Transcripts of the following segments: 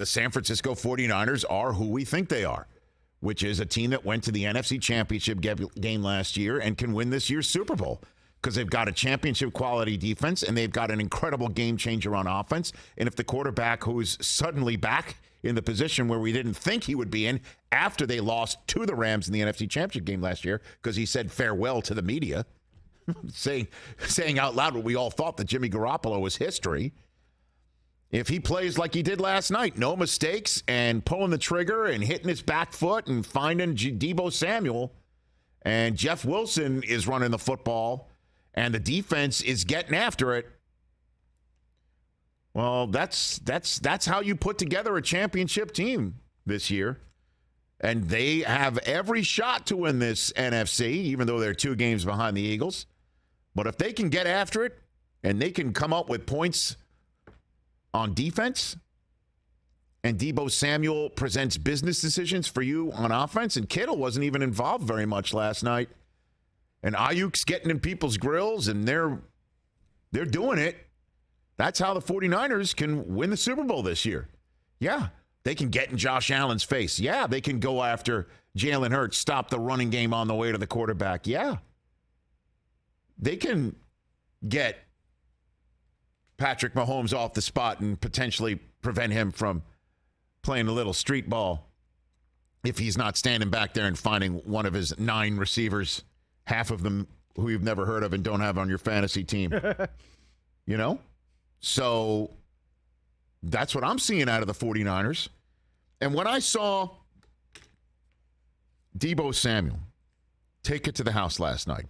the San Francisco 49ers are who we think they are, which is a team that went to the NFC Championship game last year and can win this year's Super Bowl because they've got a championship quality defense and they've got an incredible game changer on offense. And if the quarterback, who's suddenly back in the position where we didn't think he would be in after they lost to the Rams in the NFC Championship game last year because he said farewell to the media, saying out loud what we all thought that Jimmy Garoppolo was history. If he plays like he did last night, no mistakes and pulling the trigger and hitting his back foot and finding Deebo Samuel, and Jeff Wilson is running the football and the defense is getting after it, well, that's how you put together a championship team this year. And they have every shot to win this NFC, even though they're 2 games behind the Eagles. But if they can get after it and they can come up with points on defense, and Deebo Samuel presents business decisions for you on offense, and Kittle wasn't even involved very much last night, and Ayuk's getting in people's grills, and they're doing it, that's how the 49ers can win the Super Bowl this year. Yeah, they can get in Josh Allen's face. Yeah, they can go after Jalen Hurts, stop the running game on the way to the quarterback. Yeah, they can get Patrick Mahomes off the spot and potentially prevent him from playing a little street ball if he's not standing back there and finding one of his 9 receivers, half of them who you've never heard of and don't have on your fantasy team. You know? So that's what I'm seeing out of the 49ers. And when I saw Deebo Samuel take it to the house last night,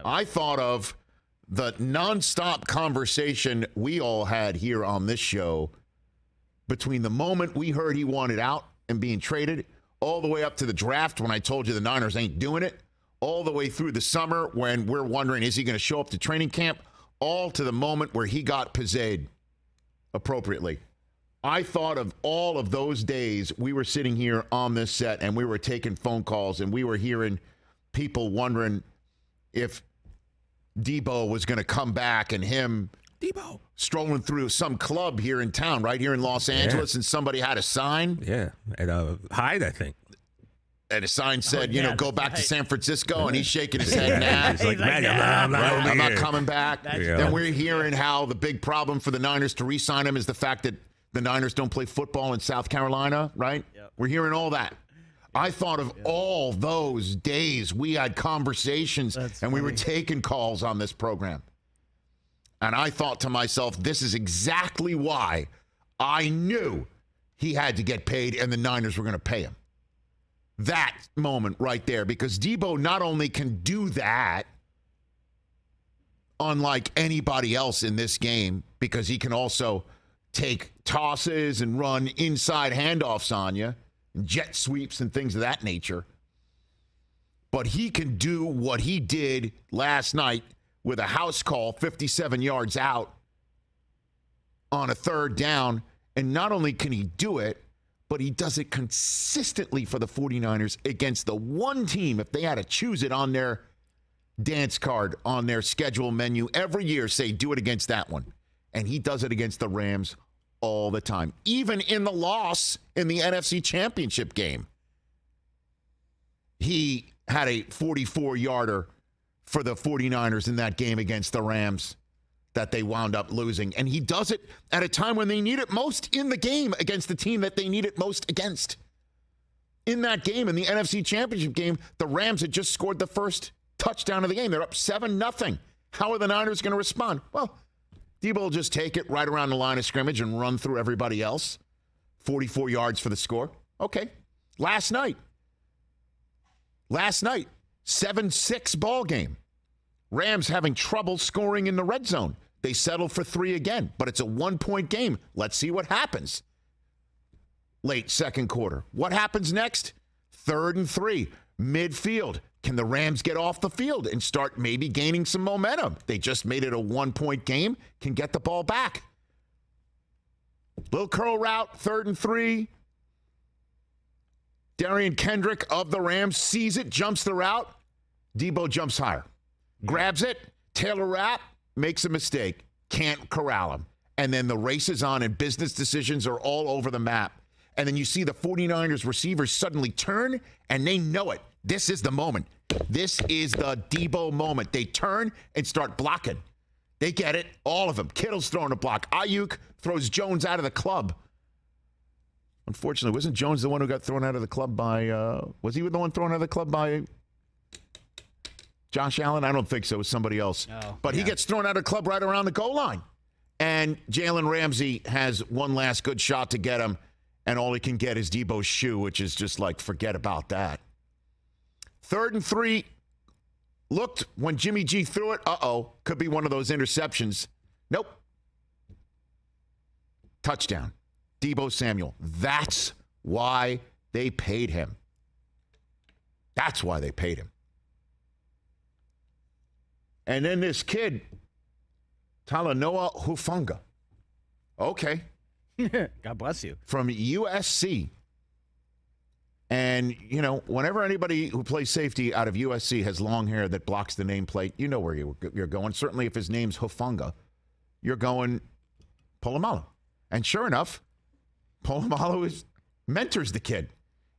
I thought of the nonstop conversation we all had here on this show between the moment we heard he wanted out and being traded, all the way up to the draft when I told you the Niners ain't doing it, all the way through the summer when we're wondering, is he going to show up to training camp, all to the moment where he got pizzed appropriately. I thought of all of those days we were sitting here on this set and we were taking phone calls and we were hearing people wondering if Deebo was going to come back, and him strolling through some club here in town, right here in Los Angeles, and somebody had a sign. Yeah, at Hyde, I think. And a sign said, go back to San Francisco, and he's shaking his head now. He's like, I'm not coming back. And we're hearing how the big problem for the Niners to re-sign him is the fact that the Niners don't play football in South Carolina, right? Yep. We're hearing all that. I thought of all those days we had conversations and we were taking calls on this program. And I thought to myself, this is exactly why I knew he had to get paid and the Niners were going to pay him. That moment right there, because Deebo not only can do that, unlike anybody else in this game, because he can also take tosses and run inside handoffs on you, jet sweeps and things of that nature. But he can do what he did last night with a house call 57 yards out on a 3rd down. And not only can he do it, but he does it consistently for the 49ers against the one team, if they had to choose it on their dance card, on their schedule menu every year, say, do it against that one. And he does it against the Rams all the time. Even in the loss in the NFC Championship game, he had a 44-yarder for the 49ers in that game against the Rams that they wound up losing. And he does it at a time when they need it most in the game against the team that they need it most against. In that game, in the NFC Championship game, the Rams had just scored the first touchdown of the game. They're up 7-0. How are the Niners going to respond? Well, Deebo will just take it right around the line of scrimmage and run through everybody else. 44 yards for the score. Okay. Last night, 7-6 ball game. Rams having trouble scoring in the red zone. They settled for 3 again, but it's a 1-point game. Let's see what happens. Late second quarter. What happens next? 3rd and 3, midfield. Can the Rams get off the field and start maybe gaining some momentum? They just made it a 1-point game, can get the ball back. Little curl route, 3rd and 3. Darian Kendrick of the Rams sees it, jumps the route. Deebo jumps higher. Grabs it. Taylor Rapp makes a mistake. Can't corral him. And then the race is on and business decisions are all over the map. and then you see the 49ers receivers suddenly turn, and they know it. This is the moment. This is the Debo moment. They turn and start blocking. They get it, all of them. Kittle's throwing a block. Ayuk throws Jones out of the club. Unfortunately, wasn't Jones the one who got thrown out of the club by, was he the one thrown out of the club by Josh Allen? I don't think so. It was somebody else. Oh, but he gets thrown out of the club right around the goal line. And Jalen Ramsey has one last good shot to get him, and all he can get is Debo's shoe, which is just like, forget about that. 3rd and 3. Looked when Jimmy G threw it. Could be one of those interceptions. Nope. Touchdown. Debo Samuel. That's why they paid him. That's why they paid him. And then this kid, Talanoa Hufanga. Okay. God bless you. From USC. And, you know, whenever anybody who plays safety out of USC has long hair that blocks the nameplate, you know where you're going. Certainly if his name's Hufanga, you're going Polamalu. And sure enough, Polamalu mentors the kid.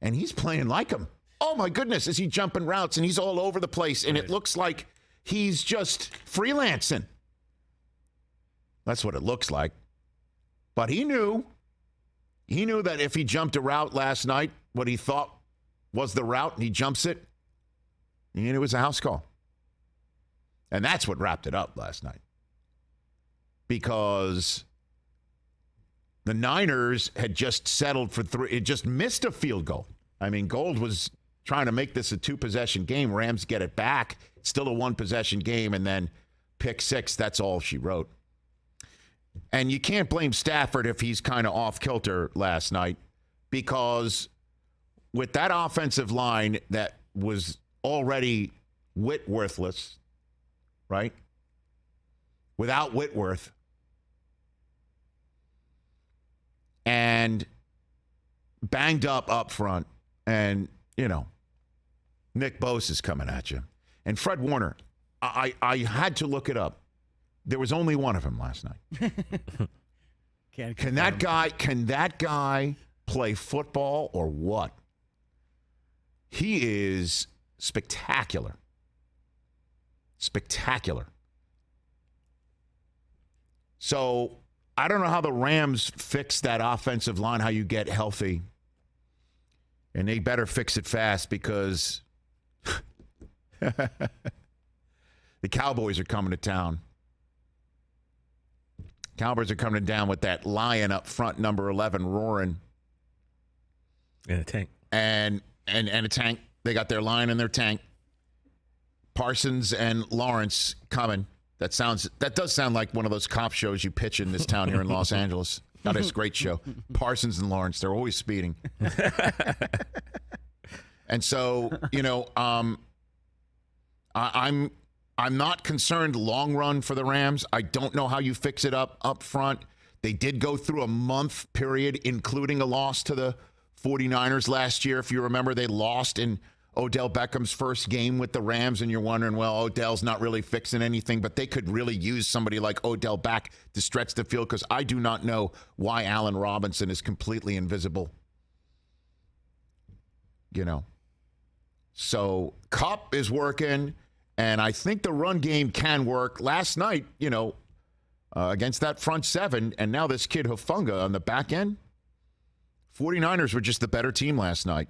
And he's playing like him. Oh, my goodness, is he jumping routes, and he's all over the place. And it looks like he's just freelancing. That's what it looks like. But he knew that if he jumped a route last night, what he thought was the route, and he jumps it, and it was a house call. And that's what wrapped it up last night. Because the Niners had just settled for 3. It just missed a field goal. I mean, Gold was trying to make this a 2-possession game. Rams get it back. Still a 1-possession game, and then pick 6. That's all she wrote. And you can't blame Stafford if he's kind of off kilter last night, because with that offensive line that was already Whitworthless, right? Without Whitworth. And banged up front. And, you know, Nick Bosa is coming at you. And Fred Warner, I had to look it up. There was only one of him last night. Can that guy play football or what? He is spectacular. Spectacular. So I don't know how the Rams fix that offensive line, how you get healthy. And they better fix it fast, because the Cowboys are coming to town. Cowboys are coming down with that lion up front, number 11, roaring. And a tank. And a tank. They got their lion and their tank. Parsons and Lawrence coming. That does sound like one of those cop shows you pitch in this town here in Los Angeles. That is a great show. Parsons and Lawrence, they're always speeding. And so, you know, I'm not concerned long run for the Rams. I don't know how you fix it up front. They did go through a month period, including a loss to the 49ers last year. If you remember, they lost in Odell Beckham's first game with the Rams, and you're wondering, well, Odell's not really fixing anything, but they could really use somebody like Odell back to stretch the field, because I do not know why Allen Robinson is completely invisible. You know. So Kupp is working, and I think the run game can work. Last night, you know, against that front seven, and now this kid Hufanga on the back end, 49ers were just the better team last night.